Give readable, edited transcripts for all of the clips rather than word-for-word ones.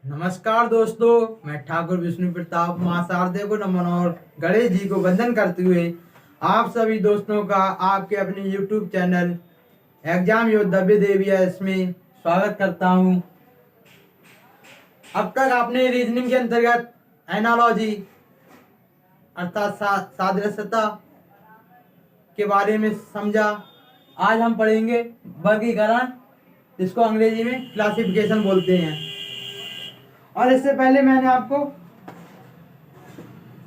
नमस्कार दोस्तों, मैं ठाकुर विष्णु प्रताप मां शारदे को नमन और गणेश जी को वंदन करते हुए आप सभी दोस्तों का आपके अपने YouTube चैनल एग्जाम योद्धा विदेवियस में स्वागत करता हूं। अब तक आपने रीजनिंग के अंतर्गत एनालॉजी अर्थात सादृश्यता के बारे में समझा। आज हम पढ़ेंगे वर्गीकरण, जिसको अंग्रेजी में क्लासिफिकेशन बोलते हैं। और इससे पहले मैंने आपको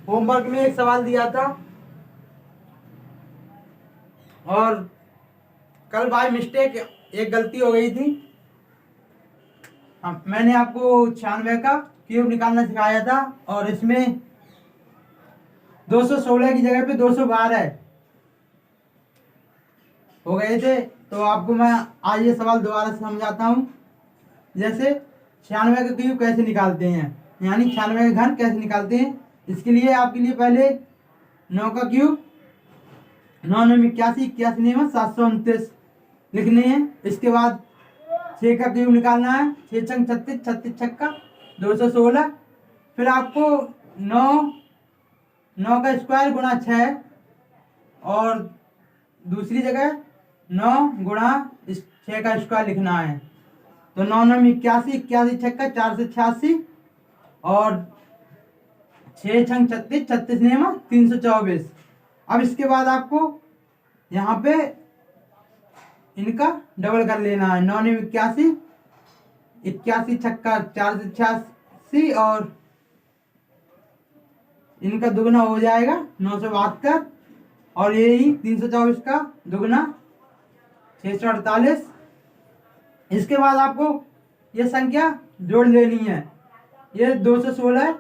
होमवर्क में एक सवाल दिया था और कल बाय मिस्टेक एक गलती हो गई थी। मैंने आपको 96 का क्यूब निकालना सिखाया था और इसमें 216 की जगह पे 212 हो गए थे। तो आपको मैं आज ये सवाल दोबारा से समझाता हूँ। जैसे 96 का क्यूब कैसे निकालते हैं, यानी 96 का घन कैसे निकालते हैं। इसके लिए आपके लिए पहले 9 का क्यूब 9 9 81 81 9 729 लिखने हैं। इसके बाद 6 का क्यूब निकालना है, 6 छंग 36 36 छक्का 216। फिर आपको 9 का स्क्वायर गुणा 6 और दूसरी जगह 9 गुणा 6 का स्क्वायर लिखना है। तो 9 9 81 81 छक्का 486 और 6 छंग 36 36 नेम 324। अब इसके बाद आपको यहाँ पे इनका डबल कर लेना है। 9 9 81 81 छक्का 486 और इनका दुगना हो जाएगा 972 और यही 324 का दुगना 648। इसके बाद आपको ये संख्या जोड़ लेनी है। ये 216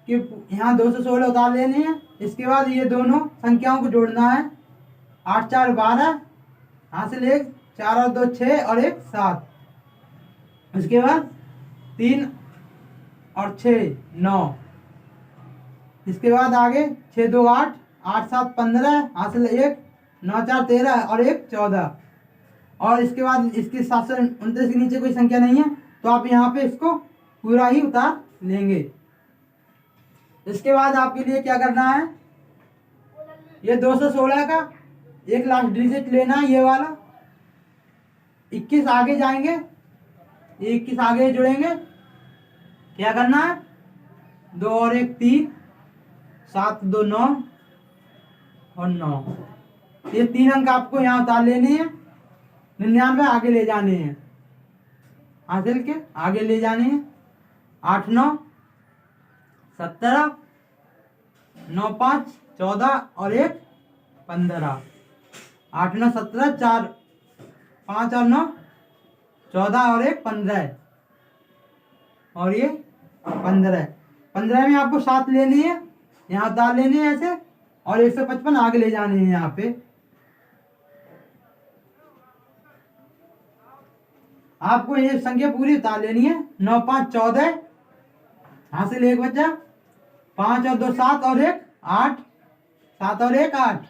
कि यहाँ 216 उतार लेनी है। इसके बाद ये दोनों संख्याओं को जोड़ना है। 8 4 12, यहाँ से ले 4 और 2 6 और 1 7। उसके बाद 3 और 6 9। इसके बाद आगे 6 2 8 8 7 15, यहाँ से ले 1 9 4 13 और 1 14। और इसके बाद इसके 729 के नीचे कोई संख्या नहीं है, तो आप यहाँ पे इसको पूरा ही उतार लेंगे। इसके बाद आपके लिए क्या करना है, ये 216 का एक लास्ट डिजिट लेना है, ये वाला 21 आगे जाएंगे, 21 आगे जुड़ेंगे। क्या करना है, 2 और 1 3, 7 2 9 और 9। ये 3 अंक आपको यहाँ उतार लेने हैं। 99 आगे ले जाने हैं, हासिल के आगे ले जाने हैं। 8 9 17, 9 5 14 और 1 15। 8 9 17, 4 5 और 9 14 और 1 15 और ये 15। 15 में आपको 7 लेनी है, यहाँ उतार लेनी है ऐसे, और 155 आगे ले जाने हैं। यहाँ पे आपको ये संख्या पूरी उतार लेनी है। 9 5 14, यहाँ से ले 1 बचा, 5 और 2 7 और 1 8, 7 और 1 8।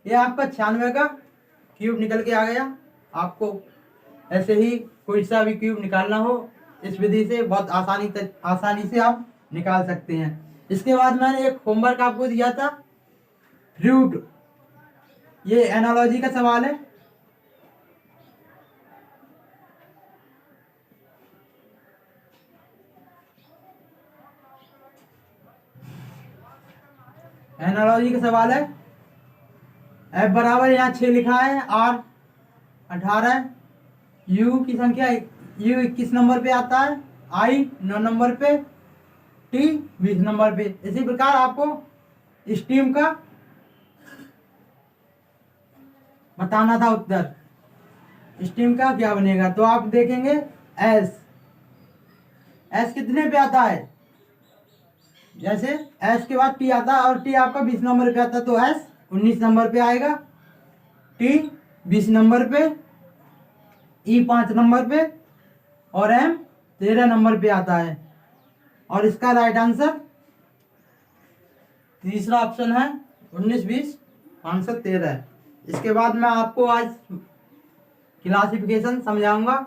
ये आपका 96 का क्यूब निकल के आ गया। आपको ऐसे ही कोई सा भी क्यूब निकालना हो, इस विधि से बहुत आसानी से आप निकाल सकते हैं। इसके बाद मैंने एक होमवर्क आपको दिया था, फ्रूट। ये एनालॉजी का सवाल है। एनालॉजी का सवाल है। F बराबर यहाँ 6 लिखा है, R 18, U की संख्या U 21 नंबर पे आता है, I 9 नंबर पे, T 20 नंबर पे। इसी प्रकार आपको स्टीम का बताना था उत्तर। स्टीम का क्या बनेगा, तो आप देखेंगे S कितने पे आता है। जैसे S के बाद T आता है और T आपका 20 नंबर पे आता है, तो S 19 नंबर पे आएगा, T 20 नंबर पे, E 5 नंबर पे और M 13 नंबर पे आता है। और इसका राइट आंसर तीसरा ऑप्शन है, 19 20 513। इसके बाद मैं आपको आज क्लासिफिकेशन समझाऊंगा।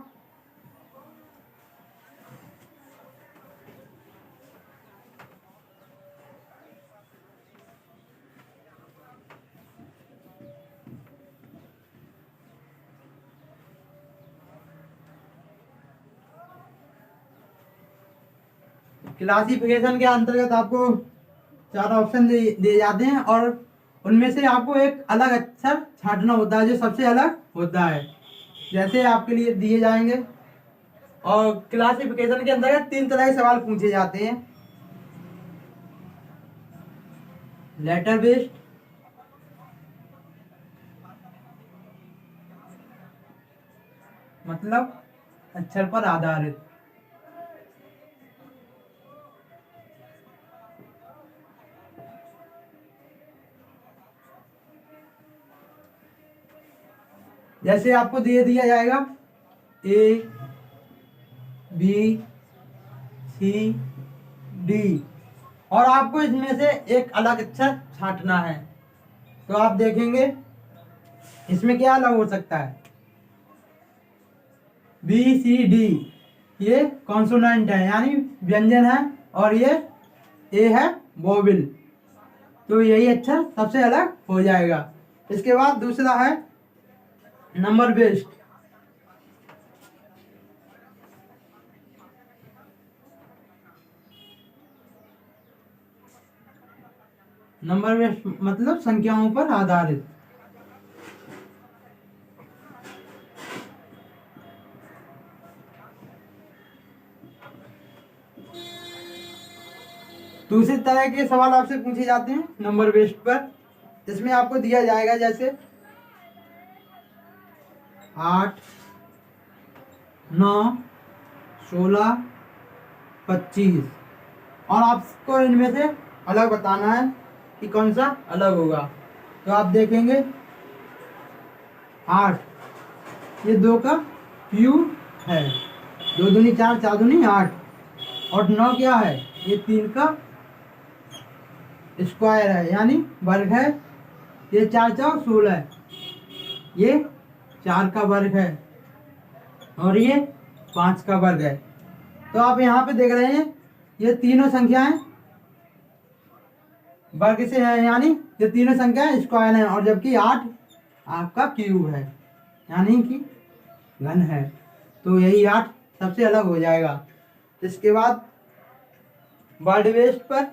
क्लासिफिकेशन के अंतर्गत आपको 4 ऑप्शन दिए जाते हैं और उनमें से आपको एक अलग अक्षर छांटना होता है जो सबसे अलग होता है। जैसे आपके लिए दिए जाएंगे और क्लासिफिकेशन के अंतर्गत 3 तरह के सवाल पूछे जाते हैं। लेटर बेस्ड, मतलब अक्षर पर आधारित। जैसे आपको दिया जाएगा A B C D और आपको इसमें से एक अलग अक्षर छांटना है। तो आप देखेंगे इसमें क्या अलग हो सकता है। B C D ये कॉन्सोनेंट है यानी व्यंजन है और ये A है वोवेल, तो यही अक्षर सबसे अलग हो जाएगा। इसके बाद दूसरा है नंबर बेस्ड। नंबर बेस्ड मतलब संख्याओं पर आधारित। दूसरी तरह के सवाल आपसे पूछे जाते हैं नंबर बेस्ड पर। इसमें आपको दिया जाएगा जैसे 8 9 16 25 और आपको इनमें से अलग बताना है कि कौन सा अलग होगा। तो आप देखेंगे 8 ये 2 का क्यूब है, 2 दूनी 4 4 दूनी 8 और 9 क्या है ये 3 का स्क्वायर है यानी वर्ग है। ये 4 4 16 ये 4 का वर्ग है और ये 5 का वर्ग है। तो आप यहाँ पे देख रहे हैं ये तीनों संख्याएं वर्ग से है यानी ये तीनों संख्याएं स्क्वायर हैं और जबकि 8 आपका क्यूब है यानी कि घन है। तो यही 8 सबसे अलग हो जाएगा। इसके बाद वर्ड बेस्ड पर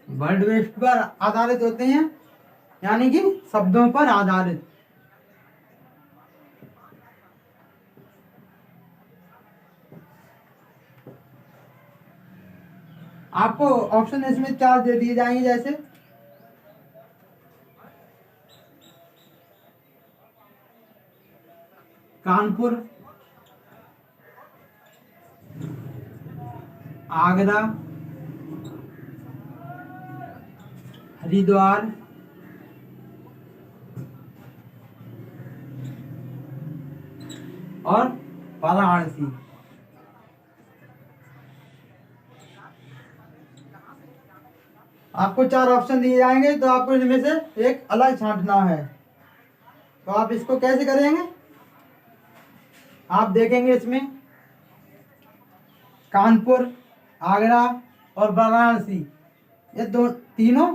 वर्ड बेस्ड पर आधारित होते हैं यानी कि शब्दों पर आधारित। आपको ऑप्शन इसमें 4 दे दिए जाएंगे जैसे कानपुर, आगरा, हरिद्वार, और वाराणसी। आपको 4 ऑप्शन दिए जाएंगे तो आपको इनमें से एक अलग छांटना है। तो आप इसको कैसे करेंगे, आप देखेंगे इसमें कानपुर, आगरा और वाराणसी ये तीनों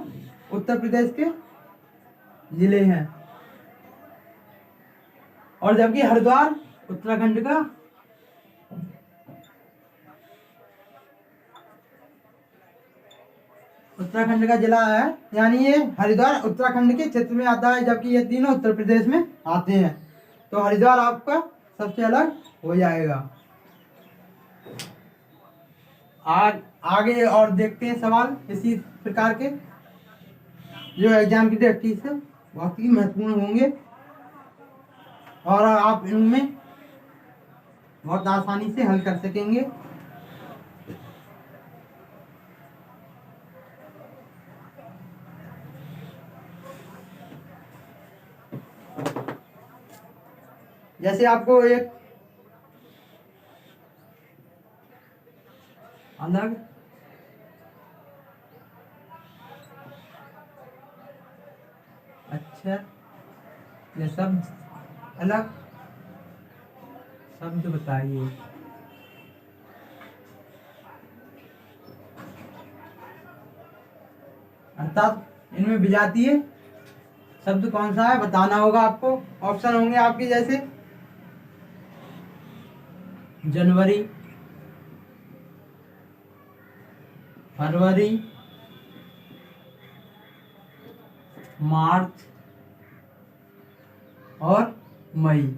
उत्तर प्रदेश के जिले हैं और जबकि हरिद्वार उत्तराखंड का जिला है यानी ये हरिद्वार उत्तराखंड के क्षेत्र में आता है जबकि ये तीनों उत्तर प्रदेश में आते हैं। तो हरिद्वार आपका सबसे अलग हो जाएगा। आगे और देखते हैं सवाल इसी प्रकार के जो एग्जाम की दृष्टि से बहुत ही महत्वपूर्ण होंगे और आप इनमें बहुत आसानी से हल कर सकेंगे। जैसे आपको एक अलग अच्छा ये शब्द अलग शब्द बताइए। अर्थात इनमें विजातीय शब्द कौन सा है बताना होगा आपको। ऑप्शन होंगे आपके जैसे जनवरी, फरवरी, मार्च और मई।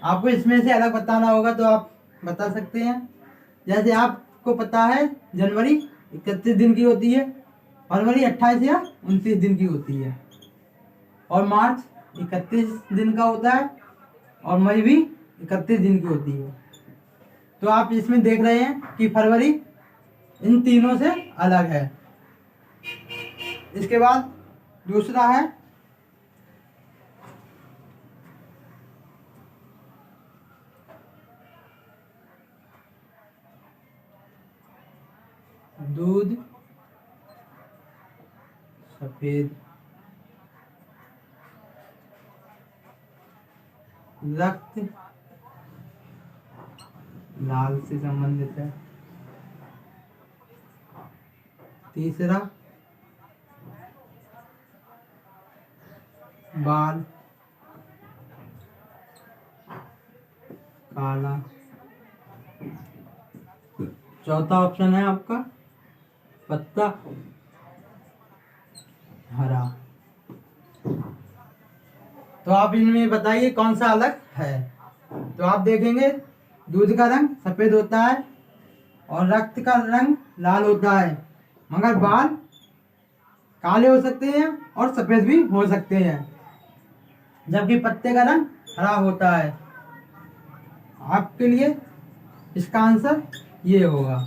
आपको इसमें से अलग बताना होगा तो आप बता सकते हैं। जैसे आपको पता है जनवरी 31 दिन की होती है, फरवरी 28 या 29 दिन की होती है, और मार्च 31 दिन का होता है, और मई भी 31 दिन की होती है। तो आप इसमें देख रहे हैं कि फरवरी इन तीनों से अलग है। इसके बाद दूसरा है दूध सफेद, रक्त लाल से संबंधित है। तीसरा बाल काला। चौथा ऑप्शन है आपका पत्ता हरा। तो आप इनमें बताइए कौन सा अलग है। तो आप देखेंगे दूध का रंग सफेद होता है और रक्त का रंग लाल होता है, मगर बाल काले हो सकते हैं और सफेद भी हो सकते हैं, जबकि पत्ते का रंग हरा होता है। आपके लिए इसका आंसर ये होगा।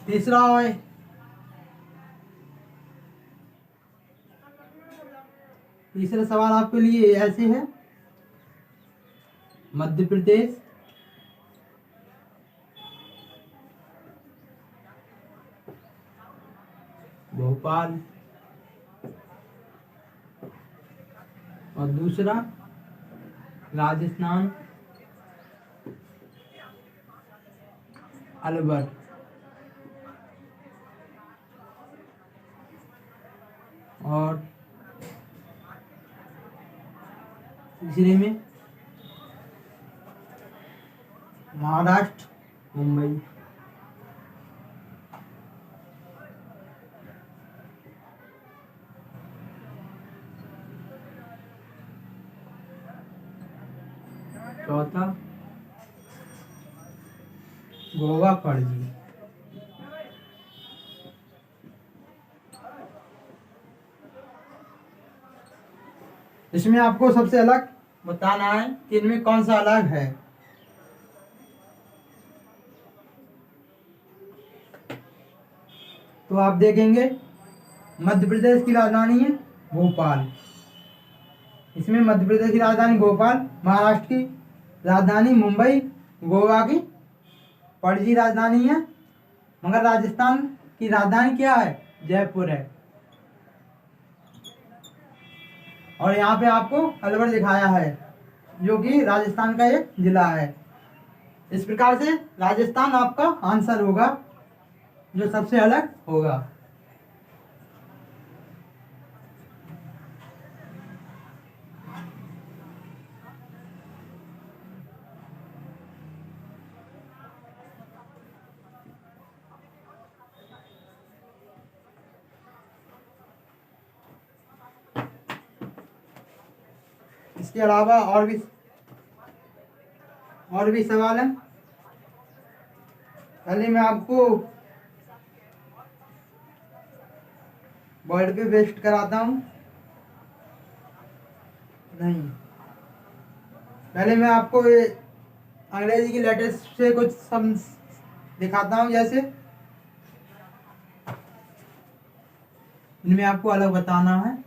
तीसरा है तीसरा सवाल आपके लिए ऐसे है, मध्य प्रदेश, भोपाल, और दूसरा राजस्थान, अलवर। और तीसरे में महाराष्ट्र, मुंबई। चौथा गोवा पणजी। इसमें आपको सबसे अलग बताना है कि इनमें कौन सा अलग है। तो आप देखेंगे मध्य प्रदेश की राजधानी है भोपाल। इसमें मध्य प्रदेश की राजधानी भोपाल, महाराष्ट्र की राजधानी मुंबई, गोवा की पणजी राजधानी है, मगर राजस्थान की राजधानी क्या है, जयपुर है। और यहाँ पे आपको अलवर दिखाया है जो कि राजस्थान का एक जिला है। इस प्रकार से राजस्थान आपका आंसर होगा जो सबसे अलग होगा। इसके अलावा और भी सवाल हैं। पहले मैं आपको वर्ड पे बेस्ट कराता हूँ। नहीं, पहले मैं आपको ये अंग्रेजी की लेटर्स से कुछ सम दिखाता हूँ। जैसे इनमें आपको अलग बताना है,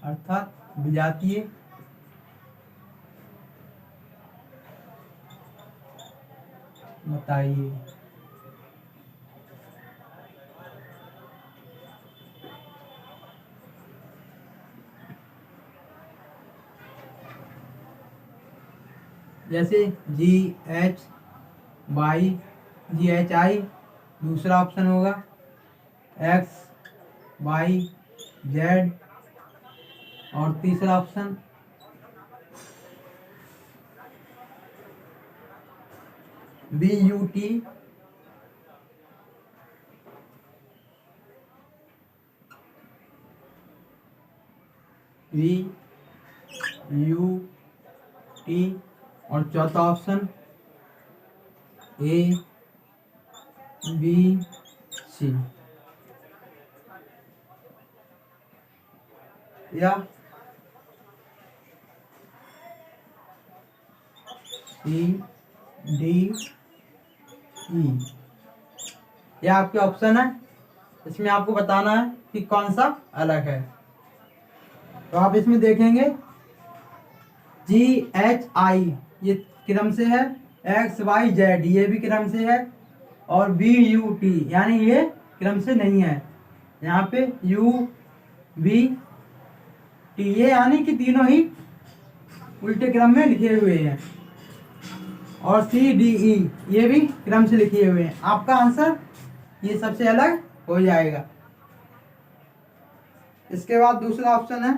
अर्थात विजातीय, बताइए। जैसे GH Y G H I दूसरा ऑप्शन होगा, एक्स वाई जेड और तीसरा option B U T V U T और चौथा ऑप्शन ए बी सी या सी डी ई। यह आपके ऑप्शन है, इसमें आपको बताना है कि कौन सा अलग है। तो आप इसमें देखेंगे जी एच आई ये क्रम से है, एक्स वाई जेड ये भी क्रम से है और बी यू टी यानी ये क्रम से नहीं है। यहाँ पे यू बी टी ये यानी कि तीनों ही उल्टे क्रम में लिखे हुए हैं और सी डी ई ये भी क्रम से लिखे हुए हैं। आपका आंसर ये सबसे अलग हो जाएगा। इसके बाद दूसरा ऑप्शन है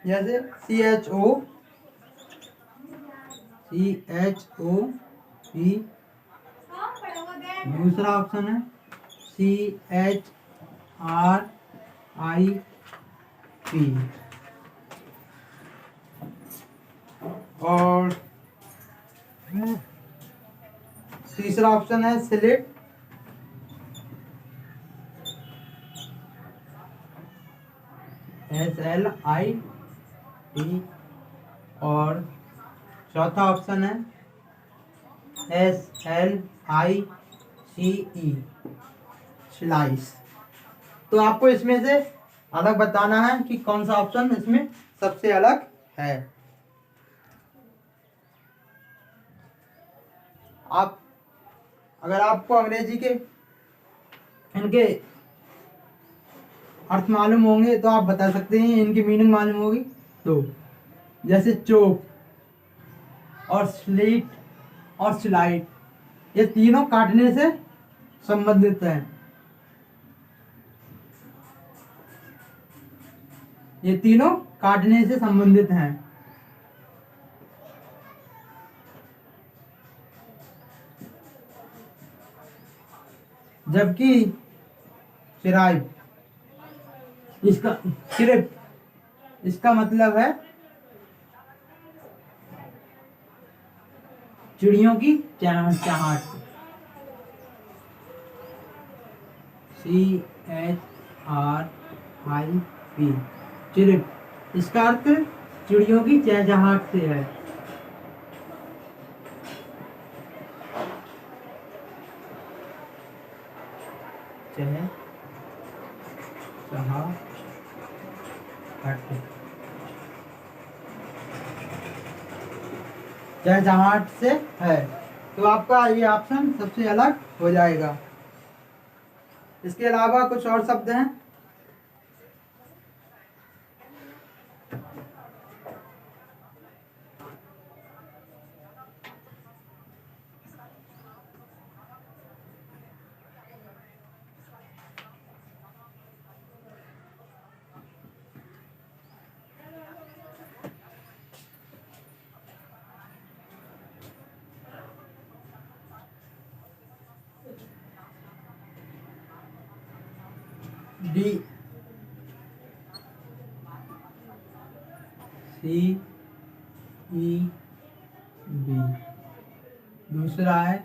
जैसे सी एच ओ पी, दूसरा ऑप्शन है C H R I P और तीसरा ऑप्शन है सिलेट SLI टी और चौथा ऑप्शन है SLICE स्लाइस। तो आपको इसमें से अलग बताना है कि कौन सा ऑप्शन इसमें सबसे अलग है। आप अगर आपको अंग्रेजी के इनके अर्थ मालूम होंगे तो आप बता सकते हैं, इनकी मीनिंग मालूम होगी तो। जैसे चोप और स्लीट और स्लाइड ये तीनों काटने से संबंधित हैं। ये तीनों काटने से संबंधित हैं। जबकि चिराई इसका सिर्फ इसका मतलब है चिड़ियों की चहचहाट। CHRIP चिरप इसका अर्थ चिड़ियों की चहचहाट से है। चहचहाट से है। तो आपका ये ऑप्शन सबसे अलग हो जाएगा। इसके अलावा कुछ और शब्द हैं। D C E B दूसरा है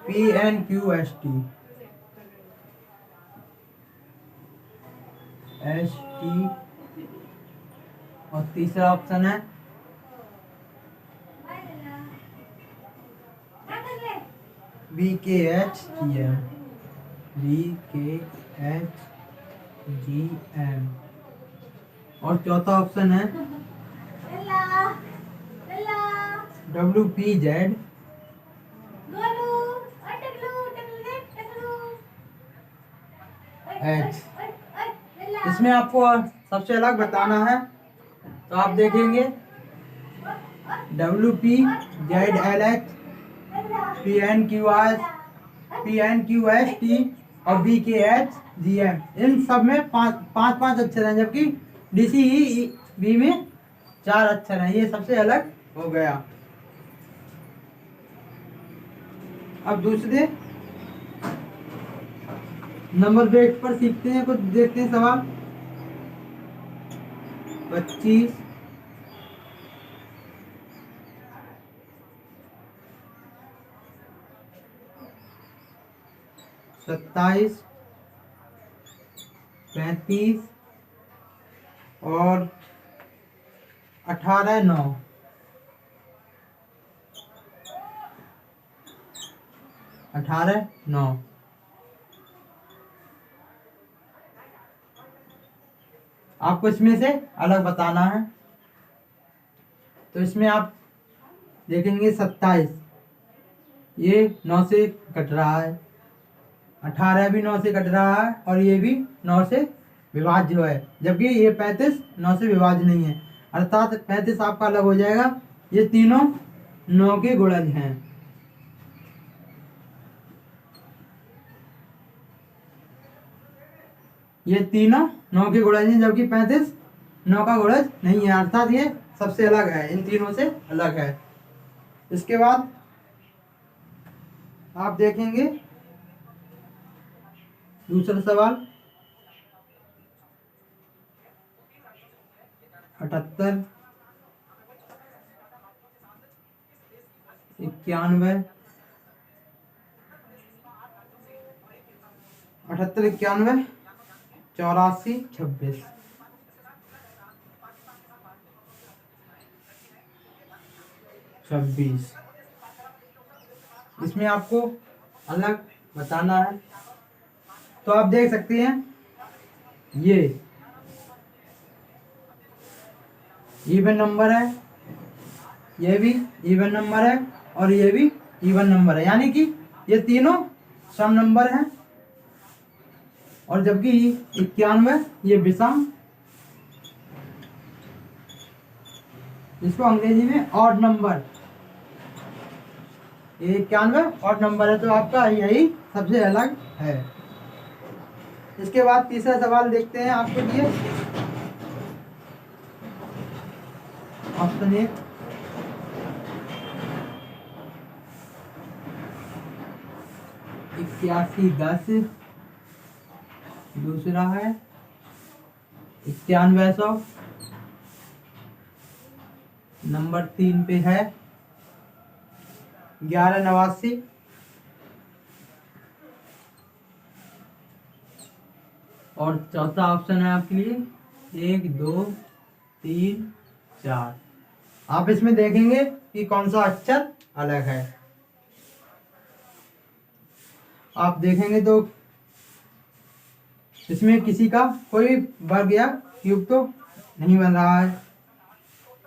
PNQST और तीसरा ऑप्शन है BKHGM और चौथा ऑप्शन है WPZ H इसमें आपको सबसे अलग बताना है तो आप देखेंगे WPZLH PNQST और BKHGM, इन सब में पाँच पाँच पाँच अक्षर हैं, जबकि DCEB में 4 अक्षर हैं। ये सबसे अलग हो गया। अब दूसरे नंबर बेट पर सीखते हैं, कुछ देखते हैं सवाल। 25, 27, 35 और 18/9। 18/9 आपको इसमें से अलग बताना है। तो इसमें आप देखेंगे 27, ये 9 से कट रहा है, 18 भी 9 से कट रहा है और ये भी 9 से विभाज्य है, जबकि ये 35 9 से विभाज्य नहीं है, अर्थात 35 आपका अलग हो जाएगा। ये तीनों 9 के गुणज हैं। ये तीनों 9 के गुणज हैं, जबकि 35 9 का गुणज नहीं है, अर्थात ये सबसे अलग है, इन तीनों से अलग है। इसके बाद आप देखेंगे दूसरा सवाल 78, 91, 78, 91, 84, 26। इसमें आपको अलग बताना है। तो आप देख सकते हैं ये इवन नंबर है, ये भी इवन नंबर है और ये भी इवन नंबर है, यानी कि ये तीनों सम नंबर हैं। और जबकि 91 ये विषम, इसको अंग्रेजी में ऑड नंबर, ये 91 ऑड नंबर है, तो आपका यही सबसे अलग है। इसके बाद तीसरा सवाल देखते हैं आपके लिए। ऑप्शन 1, 8110। दूसरा है 9100। नंबर 3 पे है 1189। और चौथा ऑप्शन है आपके लिए 1 2 3 4। आप इसमें देखेंगे कि कौन सा अक्षर अलग है। आप देखेंगे तो इसमें किसी का कोई वर्ग या क्यूब तो नहीं बन रहा है,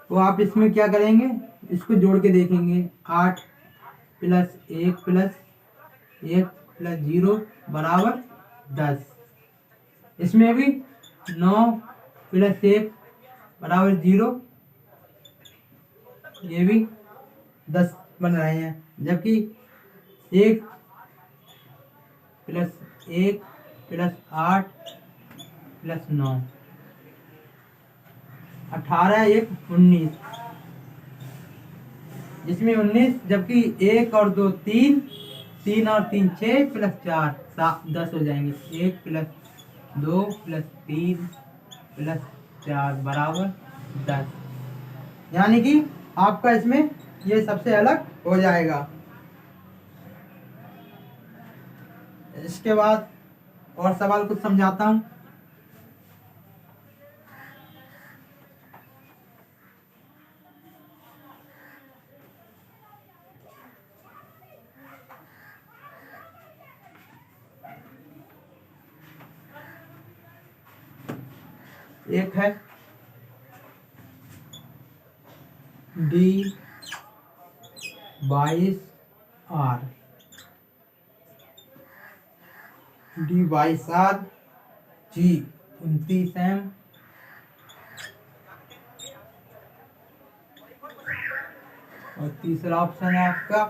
तो आप इसमें क्या करेंगे, इसको जोड़ के देखेंगे। 8 + 1 + 1 + 0 बराबर 10। इसमें भी 9 + 1 बराबर 0, ये भी 10 बन रहे हैं, जबकि 1 + 1 + 8 + 9 18 1 19, इसमें 19, जबकि 1 और 2 3, 3 और 3 6 + 4 10 हो जाएंगे। 1 + 2 + 3 + 4 बराबर 10, यानी कि आपका इसमें ये सबसे अलग हो जाएगा। इसके बाद और सवाल कुछ समझाता हूँ। एक है D22R, D22R G 29M। और तीसरा ऑप्शन है आपका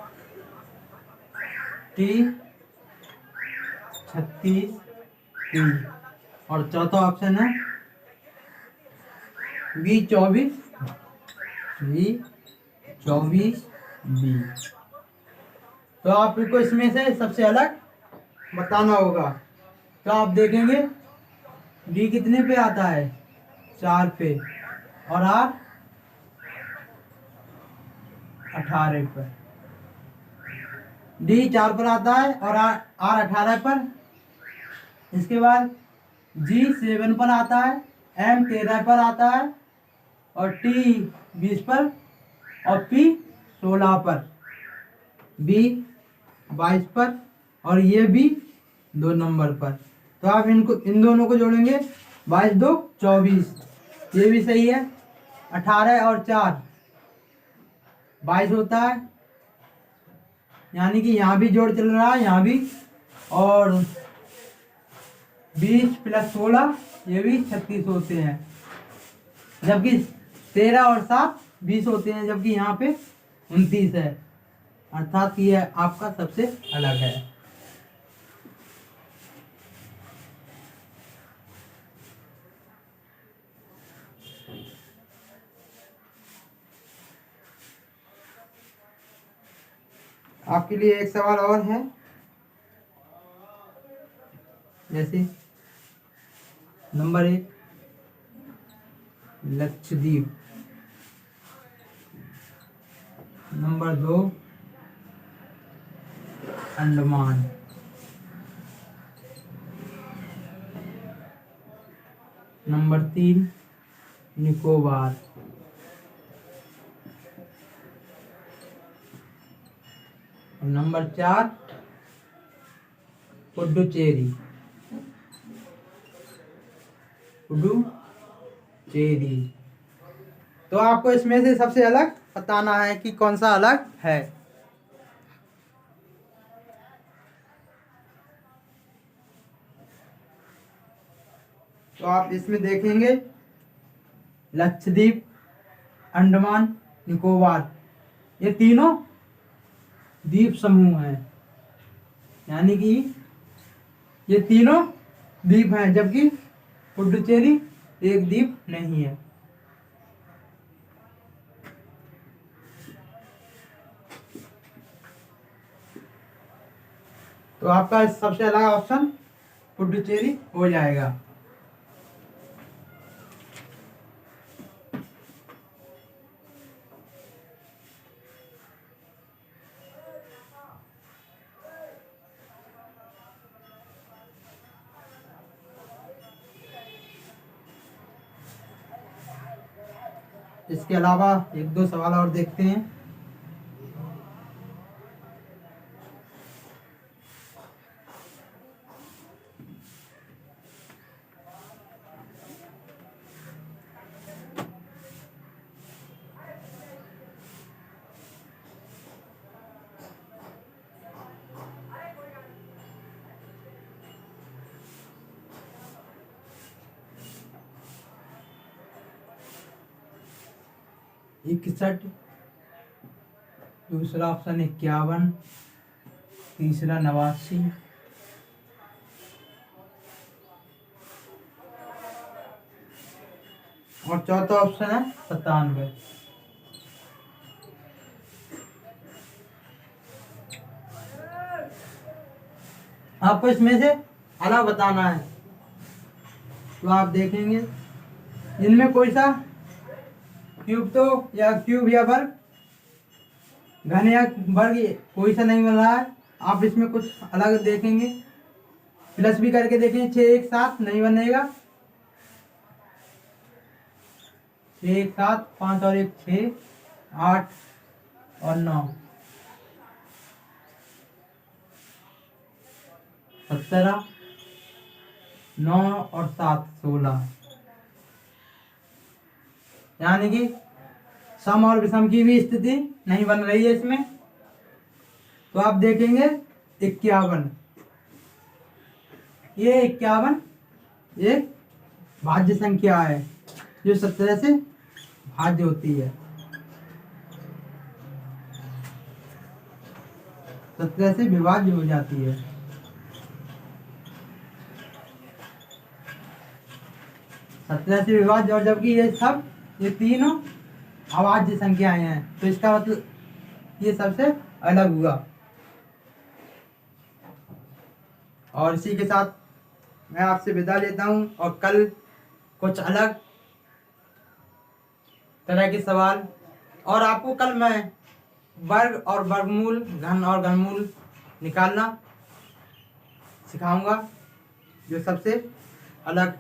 T 36T। और चौथा ऑप्शन है V24B। तो आपको इसमें से सबसे अलग बताना होगा। तो आप देखेंगे D कितने पे आता है, 4 पे, और R 18 पर। D 4 पर आता है और R 18 पर। इसके बाद G 7 पर आता है, M 13 पर आता है, और T 20 पर, और P 16 पर, B 22 पर, और ये भी 2 नंबर पर। तो आप इन दोनों को जोड़ेंगे, 22 2 24, ये भी सही है। 18 और 4 22 होता है, यानी कि यहाँ भी जोड़ चल रहा है, यहाँ भी। और 20 + 16 ये भी 36 होते हैं, जबकि 13 और 7 20 होते हैं, जबकि यहाँ पे 29 है। अर्थात ये आपका सबसे अलग है। आपके लिए एक सवाल और है, जैसे number 1 Lakshadweep, number 2 Andaman, number 3 Nicobar, number 4 Puducherry. तो आपको इसमें से सबसे अलग बताना है कि कौन सा अलग है। तो आप इसमें देखेंगे लक्षद्वीप, अंडमान, निकोबार, ये तीनों द्वीप समूह हैं, यानी कि ये तीनों द्वीप हैं, जबकि पुडुचेरी एक द्वीप नहीं है। तो आपका सबसे अलग ऑप्शन पुडुचेरी हो जाएगा। इसके अलावा 1-2 सवाल और देखते हैं। इकसठ, दूसरा ऑप्शन 51, तीसरा 89, और चौथा ऑप्शन है 97। आपको इसमें से अलग बताना है। तो आप देखेंगे इनमें कोई सा क्यूब तो या क्यूब या वर्ग, घन या वर्ग, कोई सा नहीं बन रहा है। आप इसमें कुछ अलग देखेंगे, प्लस भी करके देखेंगे, 6 एक साथ नहीं बनेगा, 6 एक साथ, 5 और 1 6, 8 और 9 17, 9 और 7 16, यानी कि सम और विषम की भी स्थिति नहीं बन रही है इसमें। तो आप देखेंगे 51, ये 51 एक भाज्य संख्या है जो 17 से भाज्य होती है। 17 से विभाज्य हो जाती है। 17 से विभाज्य, और जबकि ये तीनों अभाज्य संख्याएं हैं, तो इसका मतलब ये सबसे अलग हुआ। और इसी के साथ मैं आपसे विदा लेता हूँ, और कल कुछ अलग तरह के सवाल, और आपको कल मैं वर्ग और वर्गमूल, घन और घनमूल निकालना सिखाऊंगा, जो सबसे अलग